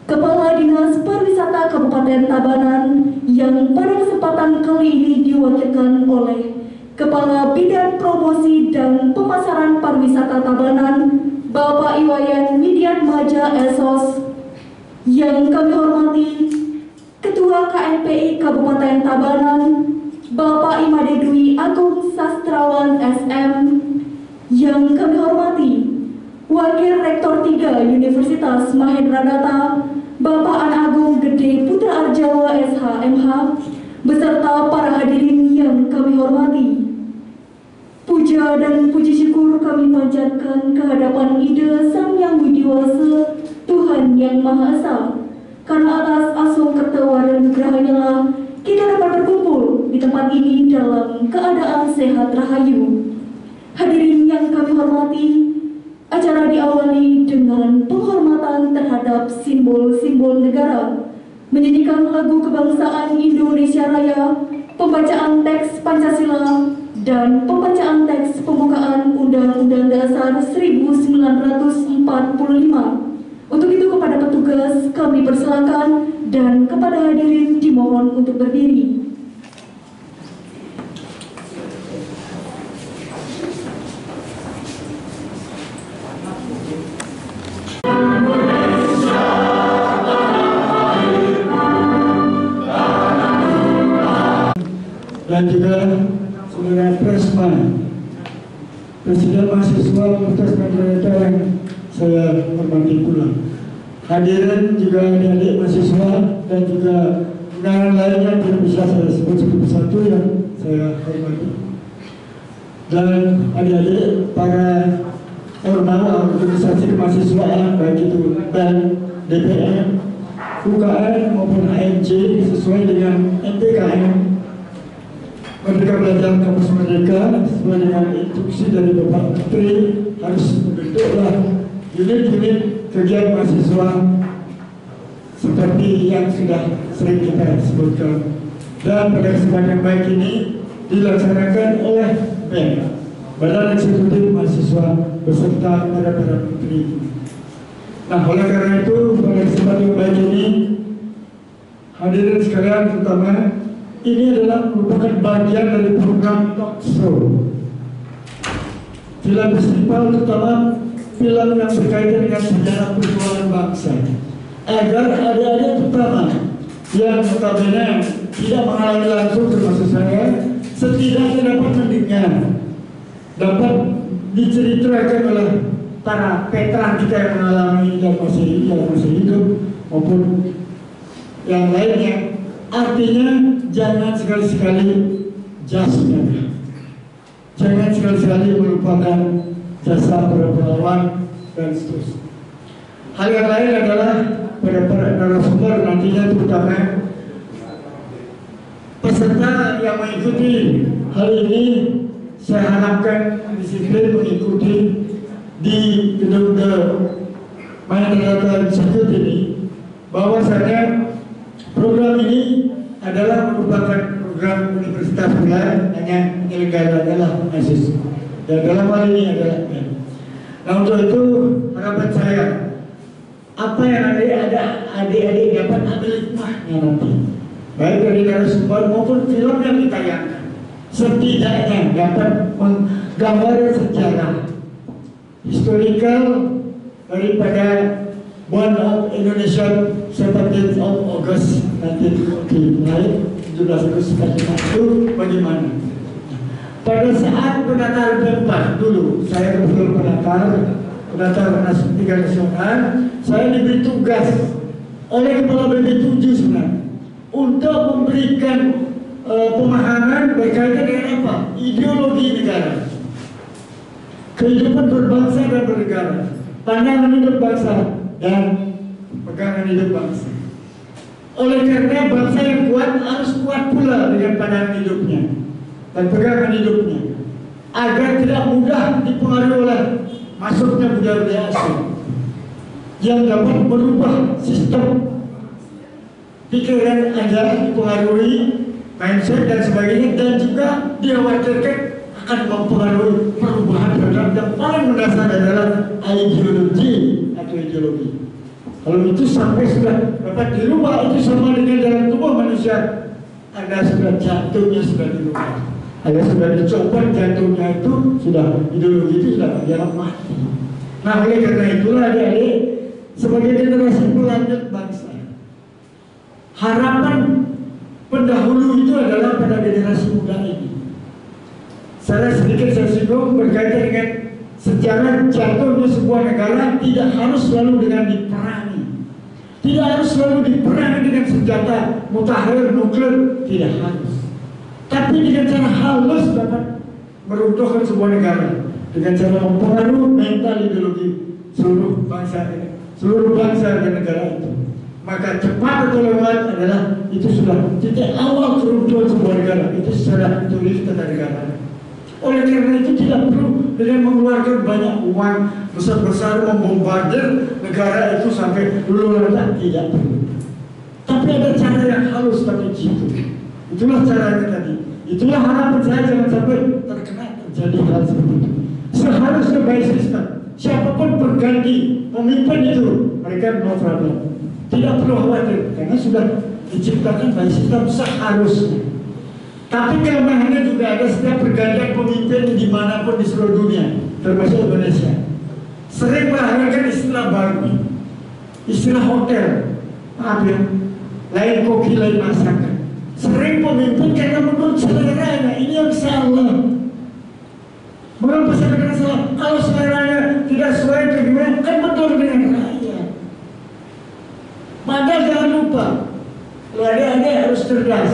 Kepala Dinas Pariwisata Kabupaten Tabanan yang pada kesempatan kali ini diwakilkan oleh Kepala Bidang Promosi dan Pemasaran Pariwisata Tabanan, Bapak Iwayan Widiatmaja SOS, yang kami hormati Ketua KNPI Kabupaten Tabanan, Bapak Imade Dwi Agung Sastrawan SM, yang kami hormati Wakil Rektor 3 Universitas Mahendratatta, Bapak An Agung Gede Putra Arjawa SHMH, beserta para hadirin yang kami hormati. Puja dan puji syukur kami panjatkan kehadapan Ida Sang Yang Widiwasa, Tuhan Yang Maha Esa, karena atas asuh kertawa dan nugrahanya lah kita dapat berkumpul di tempat ini dalam keadaan sehat rahayu. Hadirin yang kami hormati, acara diawali dengan penghormatan terhadap simbol-simbol negara, menyanyikan lagu kebangsaan Indonesia Raya, pembacaan teks Pancasila, dan pembacaan teks pembukaan Undang-Undang Dasar 1945. Untuk itu kepada petugas kami persilakan dan kepada hadirin dimohon untuk berdiri. Dan juga saudara Presma, Presiden Mahasiswa Universitas Mahendratatta yang saya hormati pula. Hadirin juga adik-adik mahasiswa dan juga undangan lainnya tidak bisa saya sebut satu-satu yang saya hormati. Dan adik-adik para ormas organisasi kemahasiswaan, baik itu BEM, DPM, UKM maupun AMJ sesuai dengan MPKM Merdeka Belajar Kampus Merdeka, sesuai dengan instruksi dari Bapak Menteri, harus membentuklah unit-unit kegiatan mahasiswa seperti yang sudah sering kita sebutkan. Dan pada kesempatan yang baik ini dilaksanakan oleh BEM, Badan Eksekutif Mahasiswa, beserta para menteri. Nah, oleh karena itu pada kesempatan yang baik ini, hadirin sekalian, terutama ini adalah merupakan bagian dari program talk show film festival, terutama film yang berkaitan dengan sejarah perjuangan bangsa, agar adik-adik terutama yang notabene tidak mengalami langsung termasuk saya, setidaknya dapat mendengar, dapat diceritakan oleh para veteran kita yang mengalami yang masih hidup maupun yang lainnya. Artinya jangan sekali-sekali jasnya, jangan sekali-sekali melupakan jasa para pahlawan dan seterusnya. Hal yang lain adalah para narasumber nantinya, terutama peserta yang mengikuti hal ini, saya harapkan disiplin mengikuti di gedung Mahendratatta Institute ini, bahwasanya program ini adalah merupakan program universitas pula, hanya penyelenggara adalah mahasiswa. Dan dalam hal ini adalah nah, untuk itu harapan saya, apa yang adik-adik dapat ambil hikmahnya nanti, baik dari narasumber maupun film yang ditayangkan, setidaknya dapat menggambar sejarah historical daripada One of Indonesia 17th of August 1945, 17 Agustus 1945 bagaimana? Pada saat penataran Pempas dulu, saya kebetulan penataran Tiga Nasional, saya diberi tugas oleh Kepala BP7 sebenarnya untuk memberikan pemahaman berkaitan dengan apa? Ideologi negara, kehidupan berbangsa dan bernegara, pandangan hidup bangsa dan pegangan hidup bangsa. Oleh karena bangsa yang kuat harus kuat pula dengan pandangan hidupnya dan pegangan hidupnya, agar tidak mudah dipengaruhi oleh masuknya budaya-budaya asing yang dapat merubah sistem pikiran Anda, dipengaruhi mindset dan sebagainya, dan juga dikhawatirkan akan mempengaruhi perubahan terhadap yang paling mendasar adalah ideologi atau ideologi. Kalau itu sampai sudah dapat dirubah, itu sama dengan dalam tubuh manusia. Anda sudah jantungnya sudah dirubah, Anda sudah dicopot jantungnya, itu sudah ideologi itu sudah dianggap mati. Nah, oleh karena itulah adik-adik, sebagai generasi pelanjut bangsa, harapan pendahulu itu adalah pada generasi muda ini. Saya singgung berkaitan dengan sejarah jatuhnya sebuah negara tidak harus selalu dengan diperangi, tidak harus selalu diperangi dengan senjata mutakhir nuklir, tidak harus. Tapi dengan cara halus dapat meruntuhkan sebuah negara dengan cara mempengaruhi mental ideologi seluruh bangsa dan negara itu. Maka cepat atau lambat adalah itu sudah titik awal keruntuhan sebuah negara, itu secara tulis tata negara. Oleh karena itu tidak perlu dengan mengeluarkan banyak uang besar-besar membombardir negara itu sampai luluh lantak, tidak perlu. Tapi ada cara yang halus tapi jitu. Itulah caranya tadi. Itulah harapan saya, jangan sampai terjadi hal seperti itu. Seharusnya by system, siapapun berganti pemimpin itu, mereka no problem. Tidak perlu khawatir karena sudah diciptakan by system seharusnya. Tapi kelemahannya juga ada setiap pergantian pemimpin dimanapun di seluruh dunia, termasuk Indonesia. Sering melahirkan istilah baru, istilah hotel, maaf ya, lain koki lain masakan. Sering pemimpin karena menurut seleranya, ini yang salah. Mengapa saya katakan salah? Kalau seleranya tidak sesuai dengan kan betul dengan rakyat. Maka jangan lupa, kalau adik-adik harus cerdas.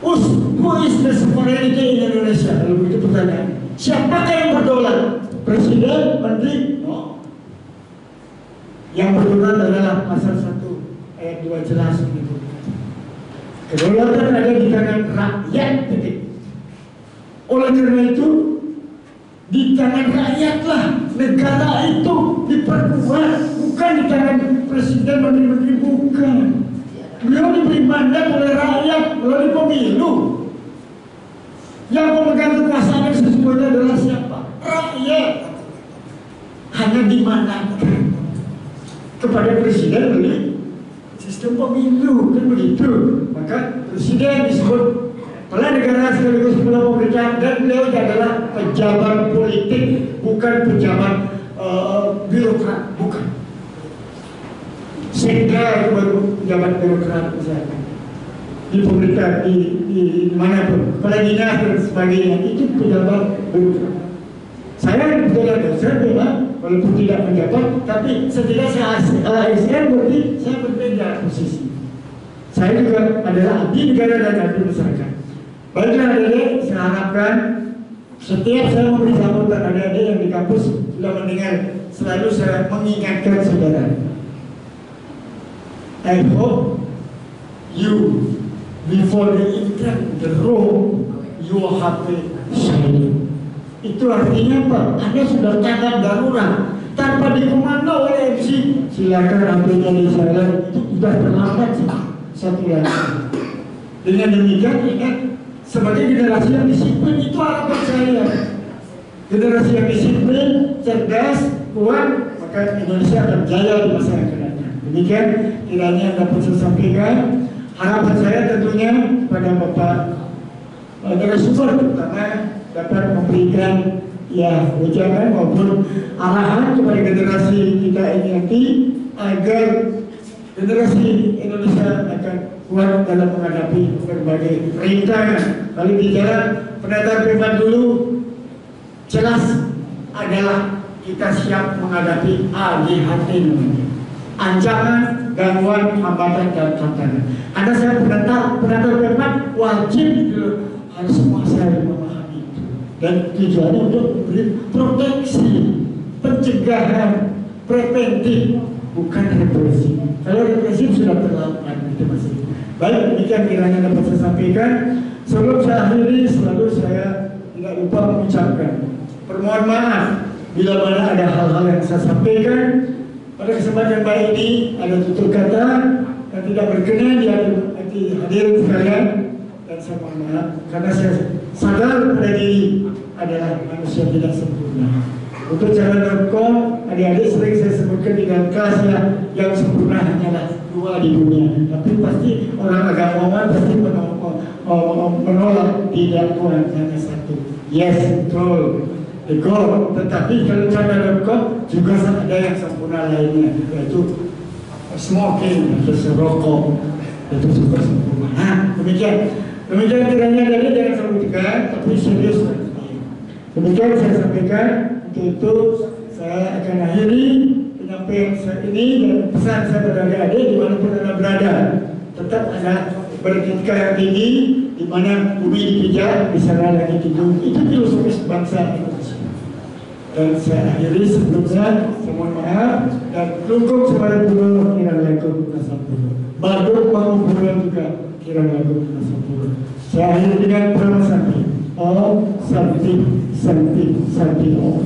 Who is the sovereignty in Indonesia? Kalau begitu pertanyaan, siapakah yang berdaulat? Presiden, menteri? No. Yang berdaulat adalah pasal 1 ayat 2 jelas begitu. Kedaulatan ada di tangan rakyat, titik. Oleh karena itu, di tangan rakyatlah negara itu diperkuat, bukan di tangan presiden, menteri-menteri, bukan. Beliau diberi mandat oleh rakyat melalui pemilu. Yang memegang kekuasaan sesungguhnya adalah siapa? Rakyat. Hanya dimandatkan kepada presiden melalui sistem pemilu, kan begitu. Maka presiden disebut kepala negara sekaligus kepala pemerintahan, dan beliau adalah pejabat politik, bukan pejabat birokrat, bukan. Sekda itu baru pejabat birokrat misalnya di pemerintah, di manapun, kepala dinas dan sebagainya, itu pejabat birokrat. Saya pejabat dosen memang walaupun tidak menjabat, tapi setidaknya saya ASN berarti saya berbeda posisi. Saya juga adalah abdi negara dan abdi masyarakat. Baiklah adik-adik, saya harapkan setiap saya memberi sambutan adik-adik yang di kampus sudah mendengar, selalu saya mengingatkan saudara. I hope you, before you enter the room, you have a shining. Itu artinya apa? Anda sudah tanggap darurat tanpa dikomando oleh MC. Silakan ambilnya di saya, itu sudah terlambat satu lagi. Dengan demikian ingat, sebagai generasi yang disiplin, itu harapan saya. Generasi yang disiplin, cerdas, kuat, maka Indonesia akan jaya di masa yang akan datang. Demikian kiranya yang dapat saya sampaikan. Harapan saya tentunya pada Bapak narasumber terutama dapat memberikan ya ujangan maupun arahan kepada generasi kita ini nanti agar generasi Indonesia akan kuat dalam menghadapi berbagai rintangan. Kalau bicara penataan pribadi dulu, jelas adalah kita siap menghadapi AGHT namanya, ancaman, gangguan, hambatan dan tantangan. Anda saya penataan pribadi wajib harus menguasai memahami itu, dan tujuannya untuk memberi proteksi, pencegahan, preventif, bukan represi. Kalau represi sudah terlambat, itu masih. Baik, demikian kiranya dapat saya sampaikan. Sebelum saya akhiri, selalu saya tidak lupa mengucapkan permohon maaf bila mana ada hal-hal yang saya sampaikan pada kesempatan baik ini ada tutur kata yang tidak berkenan di hati hadirin sekalian, dan saya mohon maaf karena saya sadar pada diri adalah manusia tidak sempurna. Untuk Chandra.com, adik-adik sering saya sebutkan di dalam kelas yang sempurna hanyalah 2 di dunia. Tapi pasti orang agamawan pasti menolak, tidak Tuhan hanya 1. Yes, betul. Ego, tetapi kalau Chandra.com juga ada yang sempurna lainnya, yaitu smoking atau serokok, itu juga sempurna. Nah, demikian kiranya dari jangan sampaikan, tapi serius. Demikian saya sampaikan. Untuk itu saya akan akhiri penyampaian saya ini dan pesan saya pada adik-adik dimanapun anda berada, tetap anda beretika yang tinggi, di mana bumi dipijak, di sana langit dijunjung. Itu filosofis bangsa Indonesia. Dan saya akhiri sebelumnya, saya mohon maaf dan lungkung sebagai dulu kira-kira Baduk mau bulan juga kira-kira saya akhiri dengan Brahma Santi. Om Santi Santi Santi Om.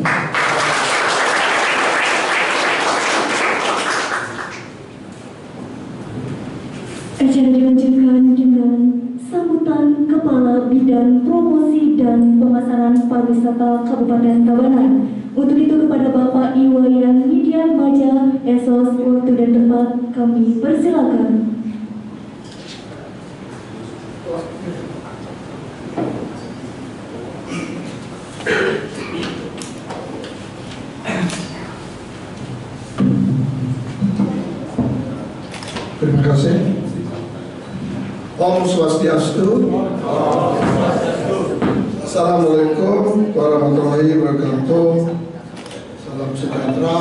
Acara dilanjutkan dengan sambutan Kepala Bidang Promosi dan Pemasaran Pariwisata Kabupaten Tabanan. Untuk itu kepada Bapak Iwayan Widian Maja, Esos, waktu dan tempat kami persilakan. Terima kasih. Om Swastiastu. Assalamualaikum warahmatullahi wabarakatuh. Salam sejahtera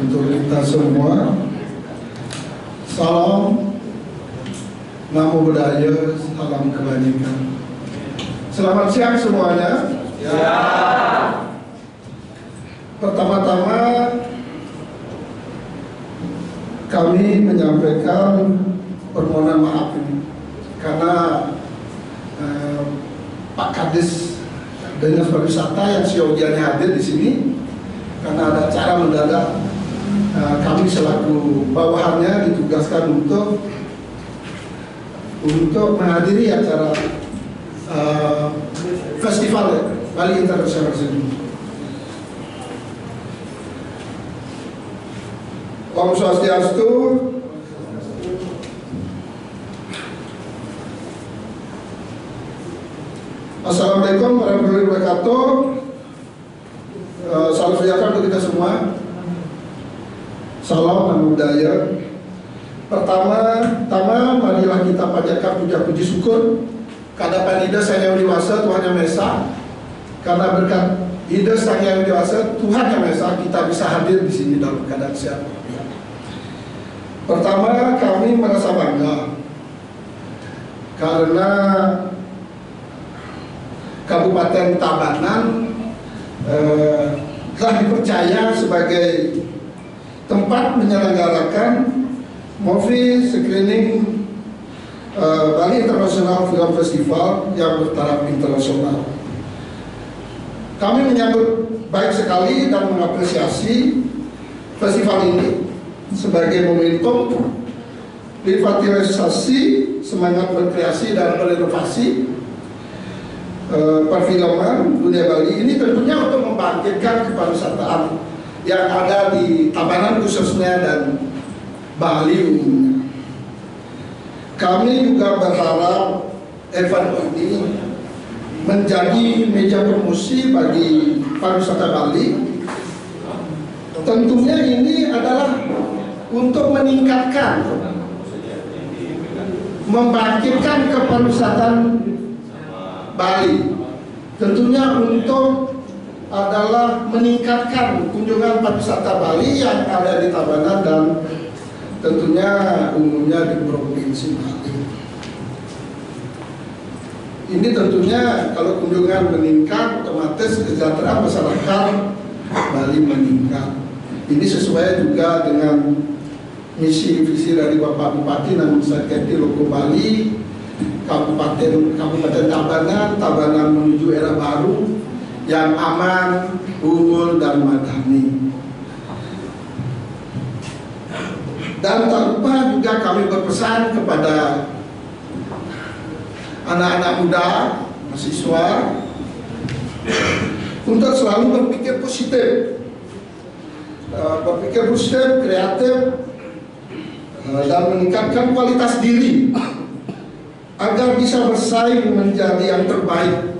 untuk kita semua. Salam Namo Buddhaya, salam kebajikan. Selamat siang semuanya. Ya. Pertama-tama kami menyampaikan permohonan maaf ini karena Pak Kadis Dinas Pariwisata yang siogianya hadir di sini karena ada acara mendadak. Kami selaku bawahannya ditugaskan untuk menghadiri acara festival Bali International Seni. Om Swastiastu. Assalamualaikum warahmatullahi wabarakatuh. Salam sejahtera untuk kita semua. Salam Namo Buddhaya. Pertama, marilah kita panjatkan puja-puji syukur kehadapan Ida Sang Hyang Dewasa Tuhan Yang Maha Esa. Karena berkat Ida Sang Hyang Dewasa Tuhan Yang Maha Esa kita bisa hadir di sini dalam keadaan sehat. Pertama, kami merasa bangga karena Kabupaten Tabanan telah dipercaya sebagai tempat menyelenggarakan movie screening Bali International Film Festival yang bertaraf internasional. Kami menyambut baik sekali dan mengapresiasi festival ini sebagai momentum revitalisasi semangat berkreasi dan berinovasi perfilman dunia Bali ini tentunya untuk membangkitkan kepariwisataan yang ada di Tabanan khususnya dan Bali umumnya. Kami juga berharap event ini menjadi meja promosi bagi pariwisata Bali. Tentunya ini adalah untuk meningkatkan, membangkitkan kepariwisataan Bali. Tentunya untuk adalah meningkatkan kunjungan pariwisata Bali yang ada di Tabanan dan tentunya umumnya di Provinsi Bali. Ini tentunya kalau kunjungan meningkat, otomatis kesejahteraan masyarakat Bali meningkat. Ini sesuai juga dengan misi visi dari Bapak Bupati Namun Saketi Loko Bali, Kabupaten Tabanan menuju era baru yang aman, unggul dan madani. Dan tak lupa juga kami berpesan kepada anak-anak muda, mahasiswa untuk selalu berpikir positif berpikir positif, kreatif, dan meningkatkan kualitas diri agar bisa bersaing menjadi yang terbaik.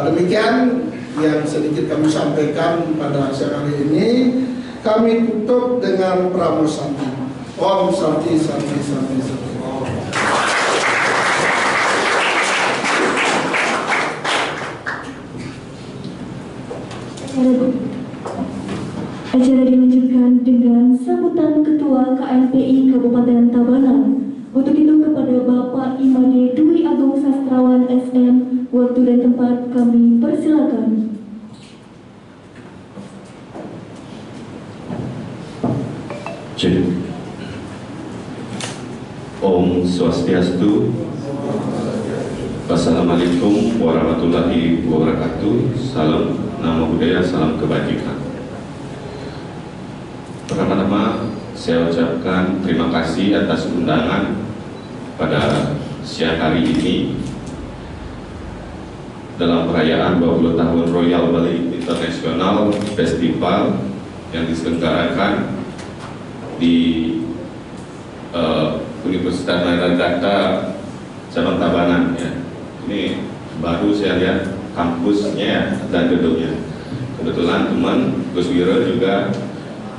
Demikian yang sedikit kami sampaikan pada siang hari ini. Kami tutup dengan Pramo Santi. Om Santi Santi Santi Santi. Acara dilanjutkan dengan sambutan Ketua KNPI Kabupaten Tabanan. Untuk itu kepada Bapak Imade Dwi Agung Sastrawan SM, waktu dan tempat kami persilakan. Cek. Om Swastiastu. Wassalamualaikum warahmatullahi wabarakatuh. Salam nama budaya, salam kebajikan. Pertama-tama saya ucapkan terima kasih atas undangan pada siang hari ini dalam perayaan 20 tahun Royal Bali International Festival yang diselenggarakan di Universitas Nagardata Cabang Tabanan ya. Ini baru saya lihat kampusnya dan gedungnya. Kebetulan teman Gus Wiro juga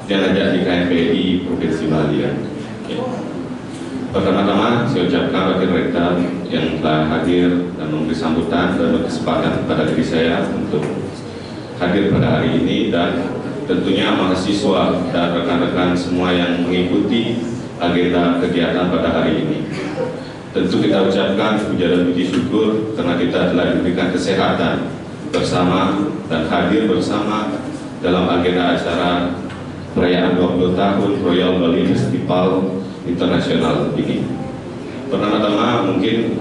yang ajak di KNPI Provinsi Bali ya. Pertama-tama saya ucapkan Wakil Rektor yang telah hadir dan memberi sambutan dan berkesempatan kepada diri saya untuk hadir pada hari ini, dan tentunya mahasiswa dan rekan-rekan semua yang mengikuti agenda kegiatan pada hari ini. Tentu kita ucapkan puja dan puji syukur karena kita telah diberikan kesehatan bersama dan hadir bersama dalam agenda acara perayaan 20 tahun Royal Bali Festival Internasional ini. Pertama-tama mungkin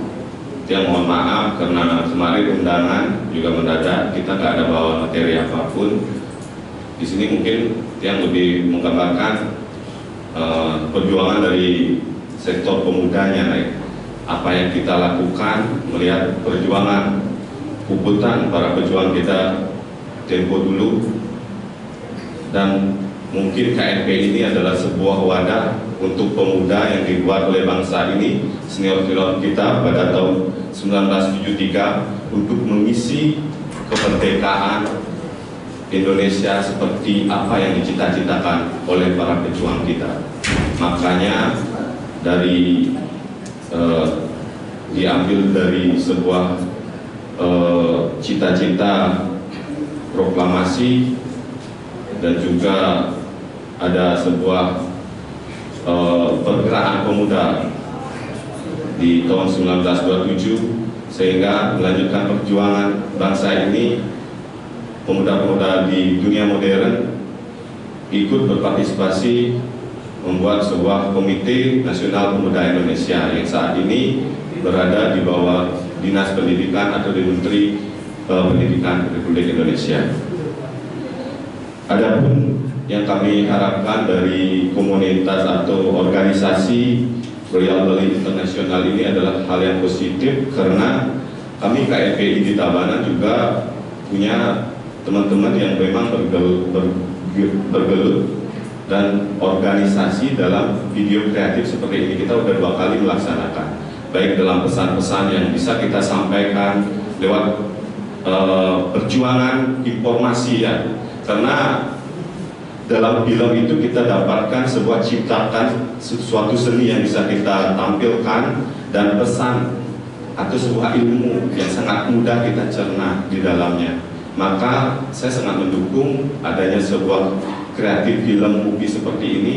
yang mohon maaf karena kemarin undangan juga mendadak, kita nggak ada bawa materi apapun. Di sini mungkin yang lebih menggambarkan perjuangan dari sektor pemudanya, apa yang kita lakukan melihat perjuangan puputan para pejuang kita tempo dulu, dan mungkin KNPI ini adalah sebuah wadah untuk pemuda yang dibuat oleh bangsa ini, senior-senior kita pada tahun 1973 untuk mengisi kemerdekaan Indonesia seperti apa yang dicita-citakan oleh para pejuang kita. Makanya dari diambil dari sebuah cita-cita proklamasi, dan juga ada sebuah pergerakan pemuda di tahun 1927 sehingga melanjutkan perjuangan bangsa ini. Pemuda-pemuda di dunia modern ikut berpartisipasi membuat sebuah Komite Nasional Pemuda Indonesia yang saat ini berada di bawah Dinas Pendidikan atau di Menteri Pendidikan Republik Indonesia. Adapun yang kami harapkan dari komunitas atau organisasi Royal Bali International ini adalah hal yang positif, karena kami KNPI di Tabanan juga punya teman-teman yang memang bergelut dan organisasi dalam video kreatif seperti ini. Kita udah 2 kali melaksanakan, baik dalam pesan-pesan yang bisa kita sampaikan lewat perjuangan informasi ya, karena dalam film itu kita dapatkan sebuah ciptakan sesuatu seni yang bisa kita tampilkan, dan pesan atau sebuah ilmu yang sangat mudah kita cerna di dalamnya. Maka saya sangat mendukung adanya sebuah kreatif film movie seperti ini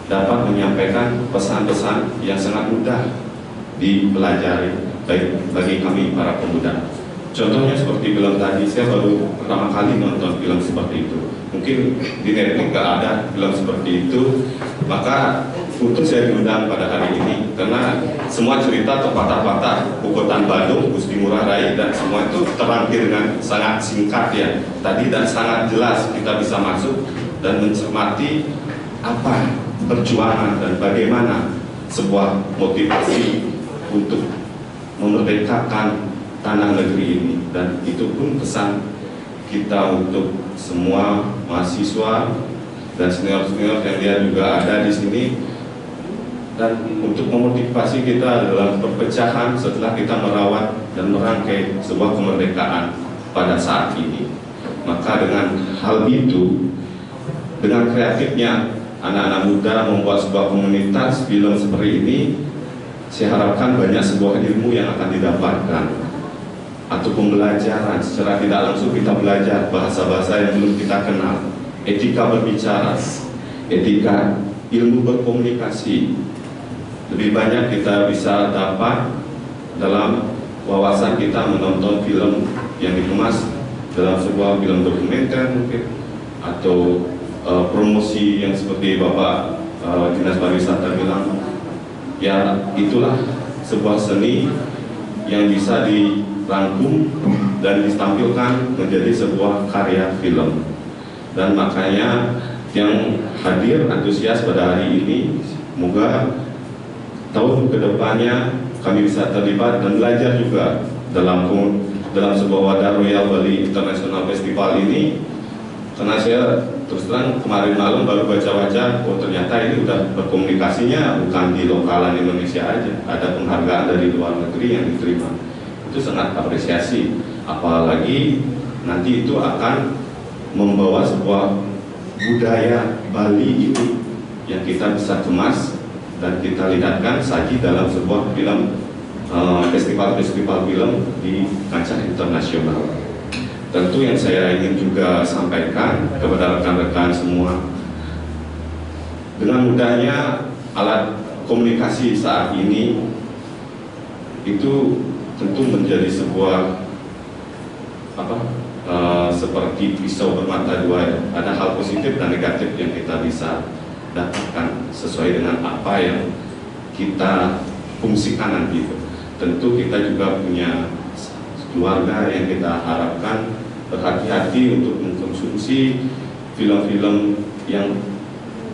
dapat menyampaikan pesan-pesan yang sangat mudah dipelajari baik bagi kami para pemuda. Contohnya seperti film tadi, saya baru pertama kali nonton film seperti itu. Mungkin di Netflix nggak ada film seperti itu, maka untuk saya diundang pada hari ini karena semua cerita atau patah-patah Pukutan Bandung, Gusti Ngurah Rai, dan semua itu terangkir dengan sangat singkat ya tadi, dan sangat jelas kita bisa masuk dan mencermati apa perjuangan dan bagaimana sebuah motivasi untuk memerdekakan tanah negeri ini. Dan itu pun pesan kita untuk semua mahasiswa dan senior-senior yang dia juga ada di sini, dan untuk memotivasi kita dalam perpecahan setelah kita merawat dan merangkai sebuah kemerdekaan pada saat ini. Maka dengan hal itu, dengan kreatifnya anak-anak muda membuat sebuah komunitas film seperti ini, saya harapkan banyak sebuah ilmu yang akan didapatkan, atau pembelajaran secara tidak langsung. Kita belajar bahasa-bahasa yang belum kita kenal, etika berbicara, etika ilmu berkomunikasi. Lebih banyak kita bisa dapat dalam wawasan kita menonton film yang dikemas dalam sebuah film dokumenter mungkin, atau promosi yang seperti Bapak Dinas Pariwisata bilang. Ya, itulah sebuah seni yang bisa dirangkum dan ditampilkan menjadi sebuah karya film. Dan makanya yang hadir antusias pada hari ini, semoga tahun kedepannya kami bisa terlibat dan belajar juga dalam sebuah wadah Royal Bali International Festival ini. Karena saya terus terang kemarin malam baru baca-baca, oh ternyata ini udah berkomunikasinya bukan di lokalan Indonesia aja, ada penghargaan dari luar negeri yang diterima. Itu sangat apresiasi, apalagi nanti itu akan membawa sebuah budaya Bali itu yang kita bisa kemas dan kita lihatkan saji dalam sebuah film, festival-festival film di kancah internasional. Tentu yang saya ingin juga sampaikan kepada rekan-rekan semua, dengan mudahnya alat komunikasi saat ini itu tentu menjadi sebuah seperti pisau bermata dua. Ada hal positif dan negatif yang kita bisa dapatkan sesuai dengan apa yang kita fungsikan nanti. Tentu kita juga punya keluarga yang kita harapkan berhati-hati untuk mengkonsumsi film-film yang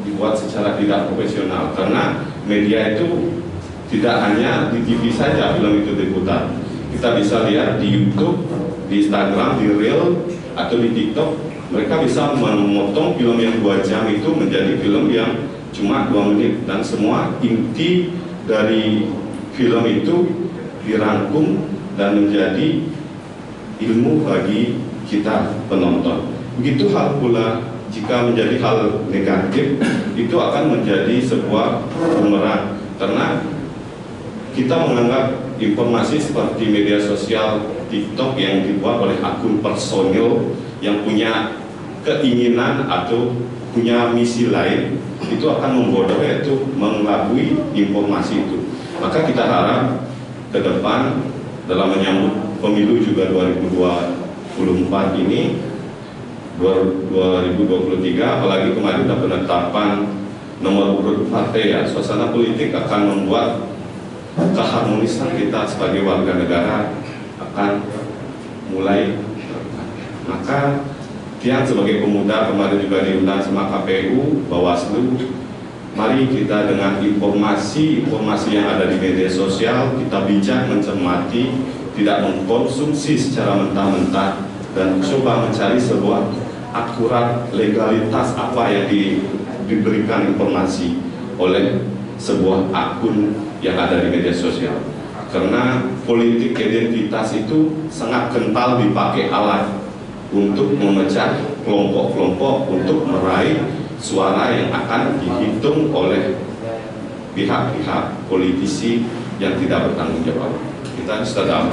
dibuat secara tidak profesional, karena media itu tidak hanya di TV saja film itu diputar. Kita bisa lihat di YouTube, di Instagram, di Reel, atau di TikTok. Mereka bisa memotong film yang 2 jam itu menjadi film yang cuma 2 menit, dan semua inti dari film itu dirangkum dan menjadi ilmu bagi kita penonton. Begitu hal pula jika menjadi hal negatif, itu akan menjadi sebuah bumerang, karena kita menganggap informasi seperti media sosial TikTok yang dibuat oleh akun personil yang punya keinginan atau punya misi lain, itu akan membodohi, yaitu mengelabui informasi itu. Maka kita harap ke depan dalam menyambut pemilu juga 2024 ini, 2023, apalagi kemarin ada penetapan nomor urut partai, ya, suasana politik akan membuat keharmonisan kita sebagai warga negara akan mulai. Maka Tiang sebagai pemuda kemarin juga diundang sama KPU, Bawaslu, mari kita dengan informasi yang ada di media sosial, kita bijak mencermati, tidak mengkonsumsi secara mentah-mentah, dan coba mencari sebuah akurat legalitas apa yang diberikan informasi oleh sebuah akun yang ada di media sosial. Karena politik identitas itu sangat kental dipakai alat untuk memecah kelompok-kelompok untuk meraih suara yang akan dihitung oleh pihak-pihak politisi yang tidak bertanggung jawab. Kita sudah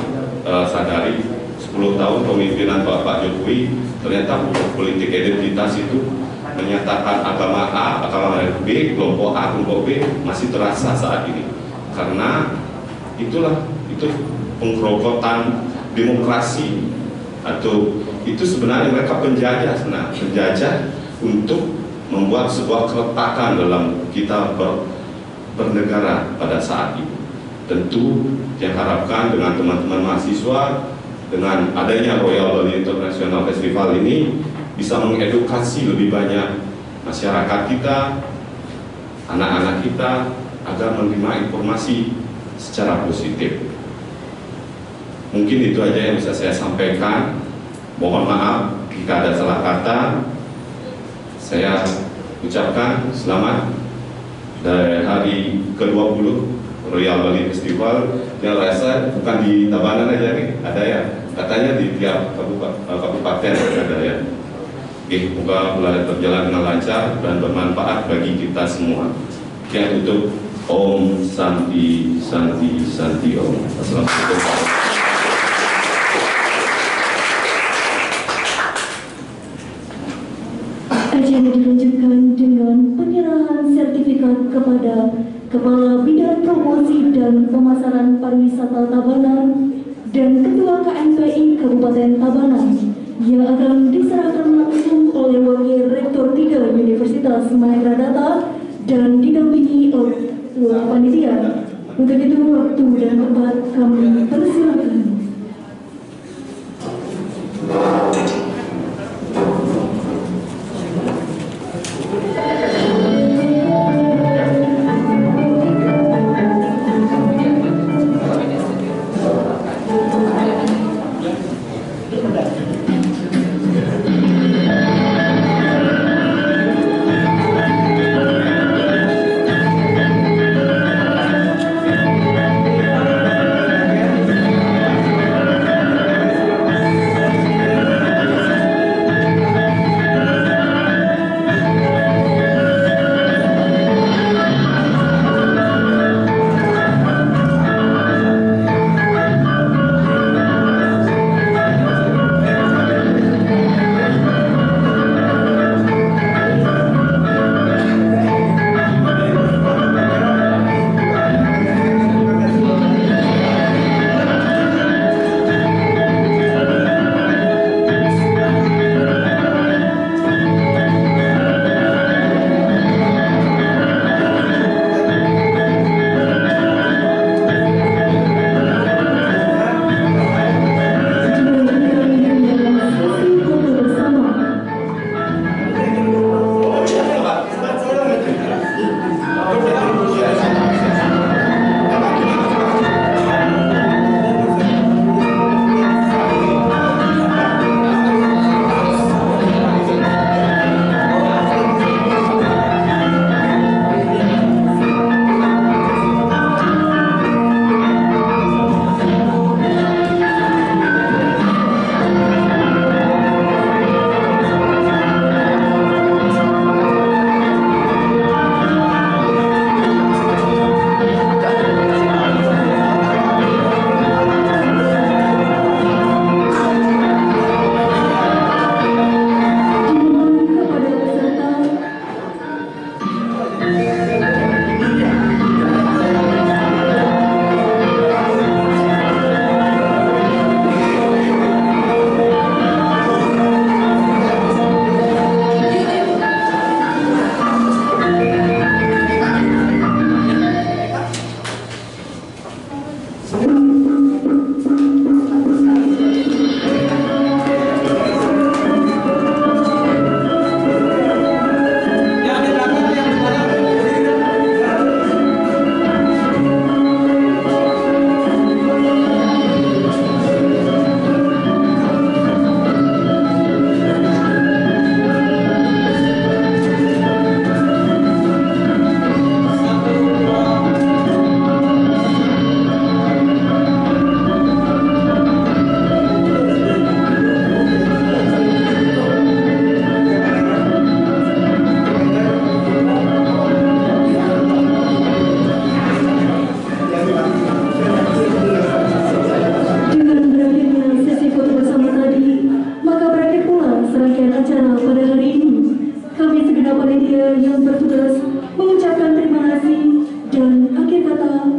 sadari 10 tahun pemimpinan Bapak Jokowi, ternyata politik identitas itu menyatakan agama A, agama B, kelompok A, kelompok B masih terasa saat ini. Karena itu penggerogotan demokrasi, atau itu sebenarnya mereka penjajah untuk membuat sebuah keretakan dalam kita bernegara pada saat ini. Tentu yang harapkan dengan teman-teman mahasiswa, dengan adanya Royal Bali International Festival ini bisa mengedukasi lebih banyak masyarakat kita, anak-anak kita, agar menerima informasi secara positif. Mungkin itu aja yang bisa saya sampaikan. Mohon maaf jika ada salah kata, saya ucapkan selamat dari hari ke-20 Royal Bali Festival. Yang rasa bukan di Tabanan aja nih, ada ya, katanya di tiap kabupaten ada ya. Oke, semoga belajar berjalan dengan lancar dan bermanfaat bagi kita semua. Yang tutup, Om Santi Santi Santi Om. Assalamualaikum. Acara dilanjutkan dengan penyerahan sertifikat kepada Kepala Bidang Promosi dan Pemasaran Pariwisata Tabanan dan Ketua KMPI Kabupaten Tabanan yang akan diserahkan langsung oleh Wakil Rektor 3 Universitas Mahendra Data dan didampingi oleh Ketua Panitia. Untuk itu waktu dan tempat kami persilakan.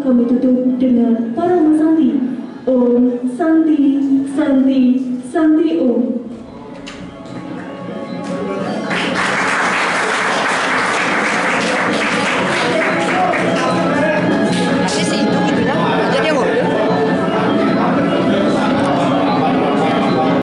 kami tutup dengan para Santi. Om Santi, Santi, Santi Om.